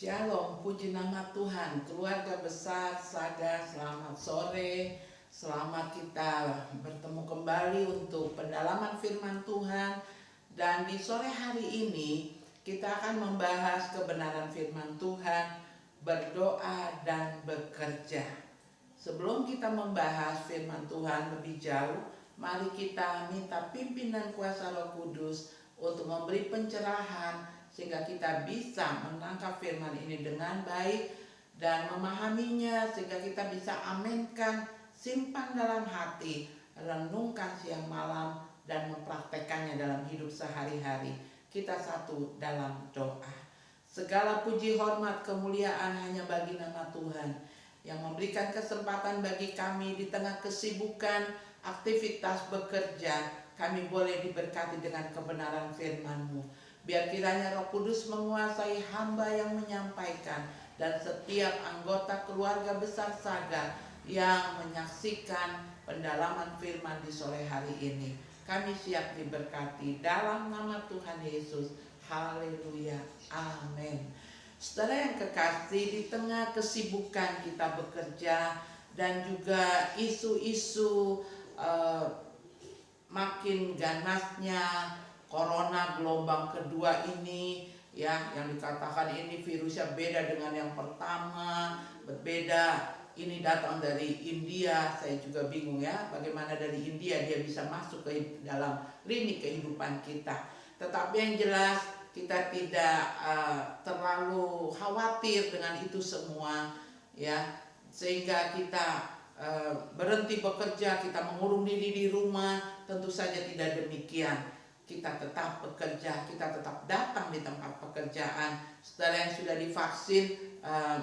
Shalom, puji nama Tuhan. Keluarga besar Saga, selamat sore. Selamat kita bertemu kembali untuk pendalaman firman Tuhan. Dan di sore hari ini kita akan membahas kebenaran firman Tuhan, berdoa dan bekerja. Sebelum kita membahas firman Tuhan lebih jauh, mari kita minta pimpinan kuasa Roh Kudus untuk memberi pencerahan sehingga kita bisa menangkap firman ini dengan baik dan memahaminya, sehingga kita bisa aminkan, simpan dalam hati, renungkan siang malam, dan mempraktekannya dalam hidup sehari-hari. Kita satu dalam doa. Segala puji, hormat, kemuliaan hanya bagi nama Tuhan yang memberikan kesempatan bagi kami di tengah kesibukan, aktivitas bekerja. Kami boleh diberkati dengan kebenaran firman-Mu. Biar kiranya Roh Kudus menguasai hamba yang menyampaikan dan setiap anggota keluarga besar Saga yang menyaksikan pendalaman firman di sore hari ini. Kami siap diberkati dalam nama Tuhan Yesus. Haleluya. Amin. Saudara yang kekasih, di tengah kesibukan kita bekerja dan juga isu-isu makin ganasnya Corona gelombang kedua ini, ya, yang dikatakan ini virusnya beda dengan yang pertama, berbeda. Ini datang dari India. Saya juga bingung ya, bagaimana dari India dia bisa masuk ke dalam lini kehidupan kita. Tetapi yang jelas kita tidak terlalu khawatir dengan itu semua, ya, sehingga kita berhenti bekerja, kita mengurung diri di rumah. Tentu saja tidak demikian. Kita tetap bekerja, kita tetap datang di tempat pekerjaan. Saudara yang sudah divaksin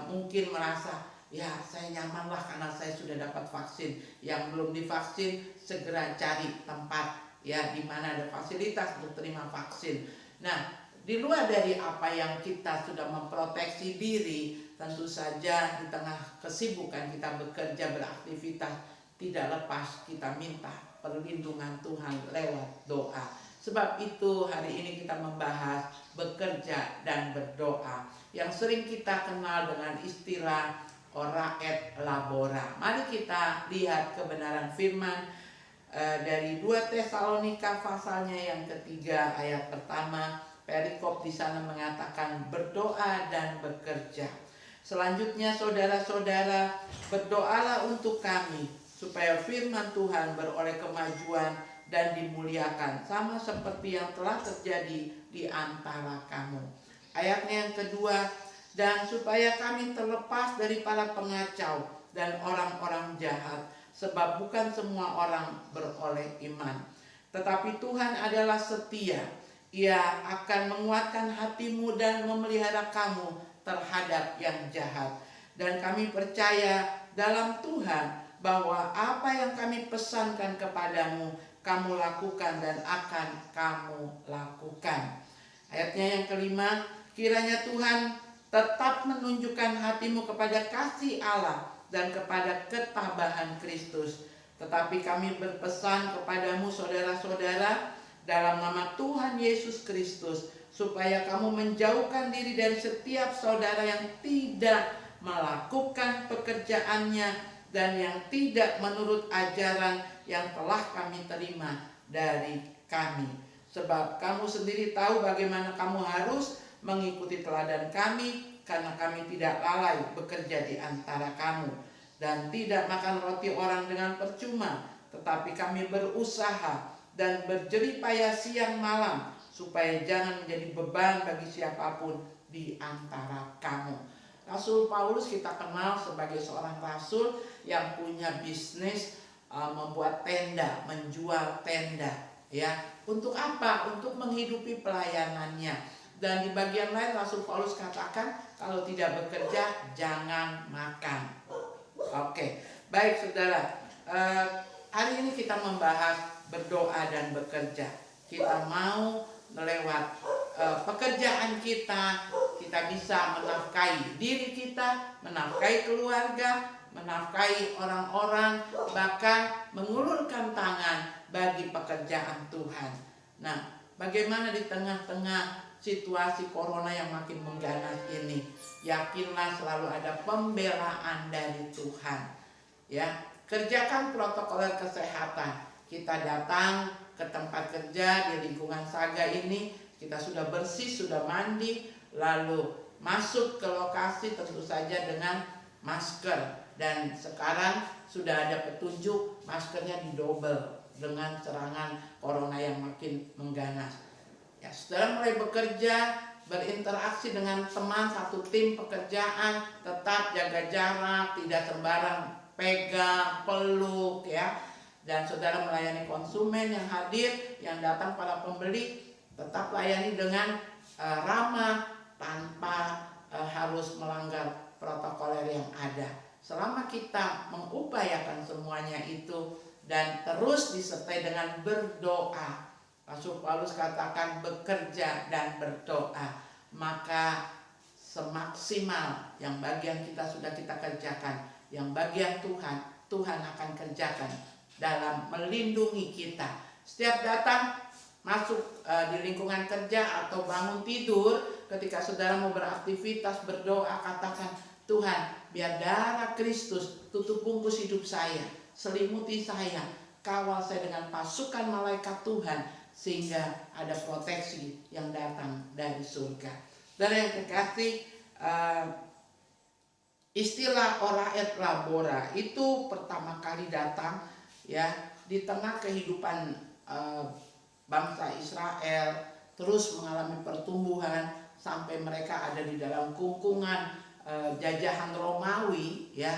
mungkin merasa, ya saya nyaman lah karena saya sudah dapat vaksin. Yang belum divaksin segera cari tempat ya di mana ada fasilitas untuk terima vaksin. Nah, di luar dari apa yang kita sudah memproteksi diri, tentu saja di tengah kesibukan kita bekerja, beraktivitas, tidak lepas kita minta perlindungan Tuhan lewat doa. Sebab itu hari ini kita membahas bekerja dan berdoa, yang sering kita kenal dengan istilah ora et labora. Mari kita lihat kebenaran firman dari 2 Tesalonika pasalnya yang ketiga ayat pertama. Perikop di sana mengatakan berdoa dan bekerja. Selanjutnya saudara-saudara, berdoalah untuk kami supaya firman Tuhan beroleh kemajuan dan dimuliakan, sama seperti yang telah terjadi di antara kamu. Ayatnya yang kedua, dan supaya kami terlepas dari para pengacau dan orang-orang jahat, sebab bukan semua orang beroleh iman. Tetapi Tuhan adalah setia. Ia akan menguatkan hatimu dan memelihara kamu terhadap yang jahat. Dan kami percaya dalam Tuhan bahwa apa yang kami pesankan kepadamu, kamu lakukan dan akan kamu lakukan. Ayatnya yang kelima, kiranya Tuhan tetap menunjukkan hatimu kepada kasih Allah dan kepada ketabahan Kristus. Tetapi kami berpesan kepadamu saudara-saudara dalam nama Tuhan Yesus Kristus, supaya kamu menjauhkan diri dari setiap saudara yang tidak melakukan pekerjaannya dan yang tidak menurut ajaran yang telah kami terima dari kami. Sebab kamu sendiri tahu bagaimana kamu harus mengikuti teladan kami, karena kami tidak lalai bekerja di antara kamu dan tidak makan roti orang dengan percuma, tetapi kami berusaha dan berjeripaya siang malam supaya jangan menjadi beban bagi siapapun di antara kamu. Rasul Paulus kita kenal sebagai seorang rasul yang punya bisnis membuat tenda, menjual tenda, ya. Untuk apa? Untuk menghidupi pelayanannya. Dan di bagian lain Rasul Paulus katakan, kalau tidak bekerja jangan makan. Oke, baik saudara. Hari ini kita membahas berdoa dan bekerja. Kita mau melewat pekerjaan kita bisa menafkahi diri kita, menafkahi keluarga, menafkahi orang-orang, bahkan mengulurkan tangan bagi pekerjaan Tuhan. Nah, bagaimana di tengah-tengah situasi corona yang makin mengganas ini. Yakinlah selalu ada pembelaan dari Tuhan. Ya, kerjakan protokol kesehatan. Kita datang ke tempat kerja di lingkungan Saga ini, kita sudah bersih, sudah mandi, lalu masuk ke lokasi tentu saja dengan masker. Dan sekarang sudah ada petunjuk maskernya didobel dengan serangan corona yang makin mengganas. Ya, saudara mulai bekerja, berinteraksi dengan teman satu tim pekerjaan, tetap jaga jarak, tidak sembarang pegang, peluk ya. Dan saudara melayani konsumen yang hadir, yang datang para pembeli, tetap layani dengan ramah tanpa harus melanggar protokoler yang ada. Selama kita mengupayakan semuanya itu dan terus disertai dengan berdoa, Rasul Paulus katakan bekerja dan berdoa, maka semaksimal yang bagian kita sudah kita kerjakan, yang bagian Tuhan, Tuhan akan kerjakan dalam melindungi kita. Setiap datang masuk di lingkungan kerja atau bangun tidur, ketika saudara mau beraktivitas, berdoa, katakan, Tuhan, biar darah Kristus tutup bungkus hidup saya, selimuti saya, kawal saya dengan pasukan malaikat Tuhan, sehingga ada proteksi yang datang dari surga. Dan yang kekasih, istilah ora et labora itu pertama kali datang ya di tengah kehidupan bangsa Israel, terus mengalami pertumbuhan sampai mereka ada di dalam kungkungan jajahan Romawi ya.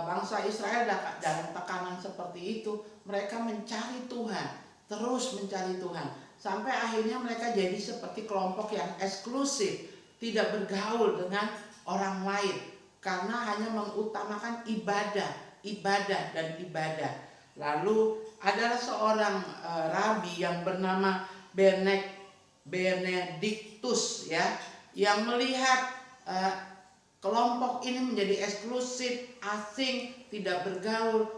Bangsa Israel dalam tekanan seperti itu, mereka mencari Tuhan, terus mencari Tuhan, sampai akhirnya mereka jadi seperti kelompok yang eksklusif, tidak bergaul dengan orang lain karena hanya mengutamakan ibadah dan ibadah. Lalu adalah seorang rabi yang bernama Benediktus ya, yang melihat kelompok ini menjadi eksklusif, asing, tidak bergaul.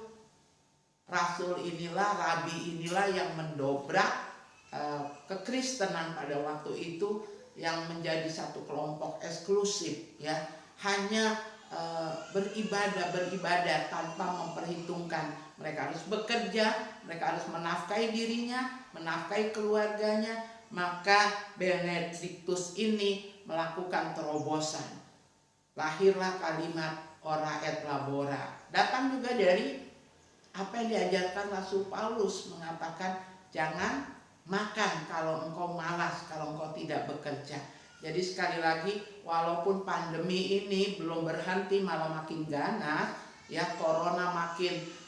Rasul inilah, rabi inilah yang mendobrak kekristenan pada waktu itu, yang menjadi satu kelompok eksklusif ya, hanya beribadah tanpa memperhitungkan. Mereka harus bekerja, mereka harus menafkahi dirinya, menafkahi keluarganya. Maka Benediktus ini melakukan terobosan. Lahirlah kalimat ora et labora. Datang juga dari apa yang diajarkan Rasul Paulus, mengatakan jangan makan kalau engkau malas, kalau engkau tidak bekerja. Jadi sekali lagi, walaupun pandemi ini belum berhenti, malah makin ganas ya, corona makin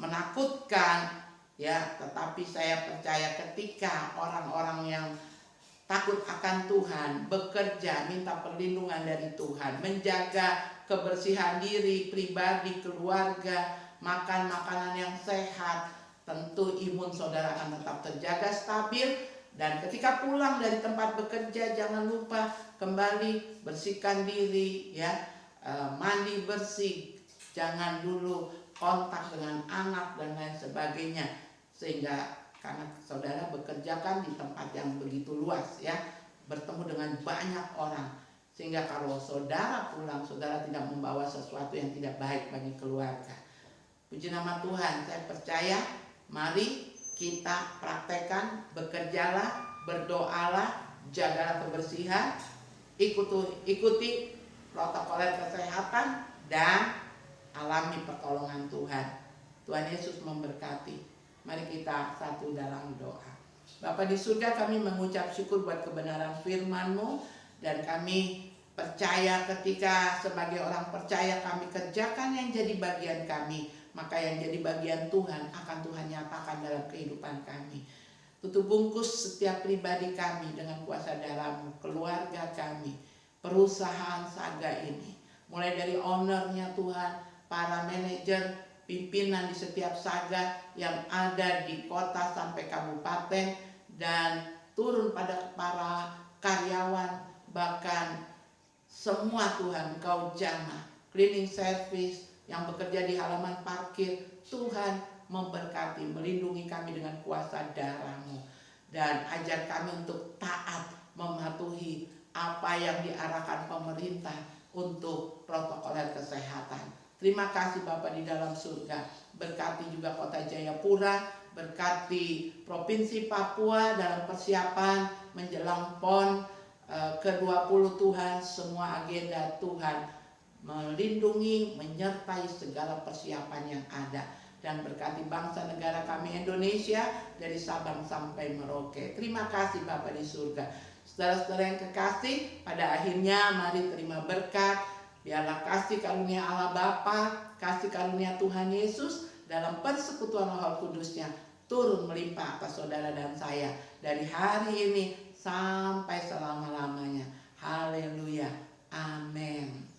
menakutkan ya, tetapi saya percaya ketika orang-orang yang takut akan Tuhan, bekerja, minta perlindungan dari Tuhan, menjaga kebersihan diri, pribadi, keluarga, makan makanan yang sehat, tentu imun saudara akan tetap terjaga stabil. Dan ketika pulang dari tempat bekerja, jangan lupa kembali bersihkan diri ya, mandi bersih, jangan dulu kontak dengan anak dan lain sebagainya, sehingga karena saudara bekerja kan di tempat yang begitu luas ya, bertemu dengan banyak orang, sehingga kalau saudara pulang, saudara tidak membawa sesuatu yang tidak baik bagi keluarga. Puji nama Tuhan, saya percaya mari kita praktekkan, bekerjalah, berdoalah, jagalah kebersihan, ikuti protokoler kesehatan, dan alami pertolongan Tuhan. Tuhan Yesus memberkati. Mari kita satu dalam doa. Bapa di surga, kami mengucap syukur buat kebenaran firman-Mu, dan kami percaya ketika sebagai orang percaya kami kerjakan yang jadi bagian kami, maka yang jadi bagian Tuhan akan Tuhan nyatakan dalam kehidupan kami. Tutup bungkus setiap pribadi kami dengan kuasa dalam keluarga kami, perusahaan Saga ini, mulai dari ownernya Tuhan, para manajer, pimpinan di setiap Saga yang ada di kota sampai kabupaten, dan turun pada para karyawan, bahkan semua Tuhan Engkau jamah, cleaning service yang bekerja di halaman parkir. Tuhan memberkati, melindungi kami dengan kuasa darah-Mu, dan ajar kami untuk taat mematuhi apa yang diarahkan pemerintah untuk protokol kesehatan. Terima kasih Bapa di dalam surga. Berkati juga Kota Jayapura, berkati Provinsi Papua dalam persiapan menjelang PON ke-20 Tuhan. Semua agenda Tuhan melindungi, menyertai segala persiapan yang ada. Dan berkati bangsa negara kami Indonesia dari Sabang sampai Merauke. Terima kasih Bapa di surga. Saudara-saudara yang kekasih, pada akhirnya mari terima berkat. Biarlah kasih karunia Allah Bapa, kasih karunia Tuhan Yesus dalam persekutuan Roh Kudusnya turun melimpah atas saudara dan saya dari hari ini sampai selama-lamanya. Haleluya. Amin.